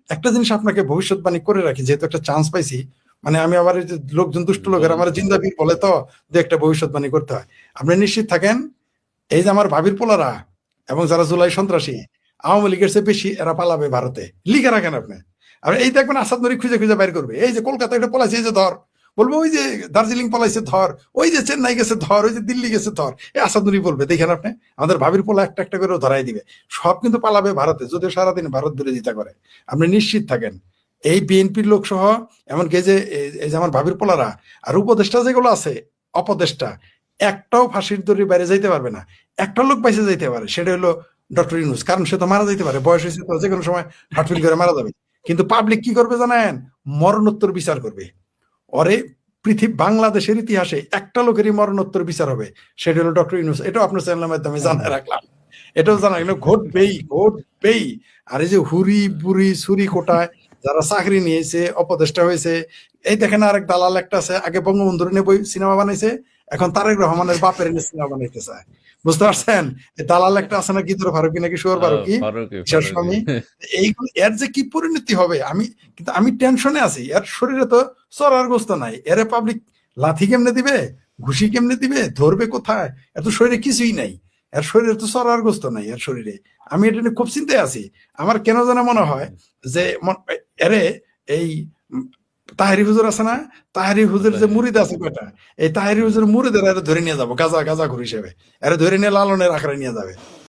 একটা জিনিস আপনাকে ভবিষ্যৎবাণী করে রাখি, যেহেতু একটা চান্স পাইছি, মানে আমি আবার এই যে লোকজন, দুষ্ট লোকের আমার জিন্দাবীর বলে, তো যে একটা ভবিষ্যৎবাণী করতে হয়। আপনি নিশ্চিত থাকেন, এই যে আমার ভাবির পোলারা এবং যারা জুলাই সন্ত্রাসী, আওয়ামী লীগের চেয়ে বেশি এরা পালাবে ভারতে, লিখে রাখেন আপনি। আর এই দেখবেন আসাদ নরি খুঁজে খুঁজে বাইর করবে, এই যে কলকাতা এটা পলাইছে, এই যে ধর, বলবো ওই যে দার্জিলিং পলাইছে ধর, ওই যে চেন্নাই গেছে ধর, ওই যে দিল্লি গেছে ধর, এই আসাদ নরি বলবে, দেখেন আপনি আমাদের ভাবির পোলা একটা একটা করে ধরাই দিবে। সব কিন্তু পালাবে ভারতে, যদিও সারাদিন ভারত বিরোধিতা করে। আপনি নিশ্চিত থাকেন, এই বিএনপির লোক সহ, এমনকি এই যে আমার ভাবির পোলারা আর উপদেষ্টা যেগুলো আছে, অপদেষ্টা, একটাও ফাঁসির দড়ির বাইরে যাইতে পারবে না। একটা লোক বাইসে যাইতে পারে, সেটা হলো ডক্টর ইউনূস, কারণ সে তো মারা যাইতে পারে, বয়স হয়েছে তো, যে কোনো সময় হার্টফেল করে মারা যাবে। কিন্তু পাবলিক কি করবে জানেন? মরণোত্তর বিচার করবে ওরে। বাংলাদেশের ইতিহাসে একটা লোকেরই মরণোত্তর বিচার হবে, সেটা হলো ডক্টর ইউনূস। এটাও আপনার চ্যানেলের মাধ্যমে জানাই রাখলাম, এটাও জানা গেল, ঘটবেই ঘটবেই। আর এই যে হুরি বুড়ি ছুরি কোটায় যারা চাকরি নিয়েছে, অপদেষ্টা হয়েছে, এই দেখেন আরেক দালাল একটা আছে, আগে বঙ্গবন্ধুর নিয়ে বই সিনেমা বানাইছে, এখন তারেক রহমানের বাপের নিয়ে সিনেমা বানাইতে চায়। বুঝতে পারছেন? এই দালাল একটা আছে না, গীতর ফারুকি নাকি শুয়োর ফারুকি, ফারুকি ঈশ্বর স্বামী। এইগুলো এর যে কি পরিণতি হবে, কিন্তু আমি টেনশনে আছি। এর শরীরে তো চড়ার গোস্ত নাই, এর পাবলিক লাথি কেমনে দিবে, ঘুষি কেমনে দিবে, ধরবে কোথায়, এত শরীরে কিছুই নাই। এর শরীরে তো চড়ার গোস্ত নাই এর শরীরে। আমি এটা নিয়ে খুব চিন্তায় আছি। আমার কেন যেন মনে হয় যে এরে এই তাহেরি হুজুর আছে না, তাহেরি হুজুর যে মুরিদ আছে কয়টা, এই তাহেরি হুজুর মুরিদের এরা ধরে নিয়ে যাবো গাজা গাজা ঘুর হিসেবে, এরা ধরে নিয়ে লালনের আখড়ায় নিয়ে যাবে।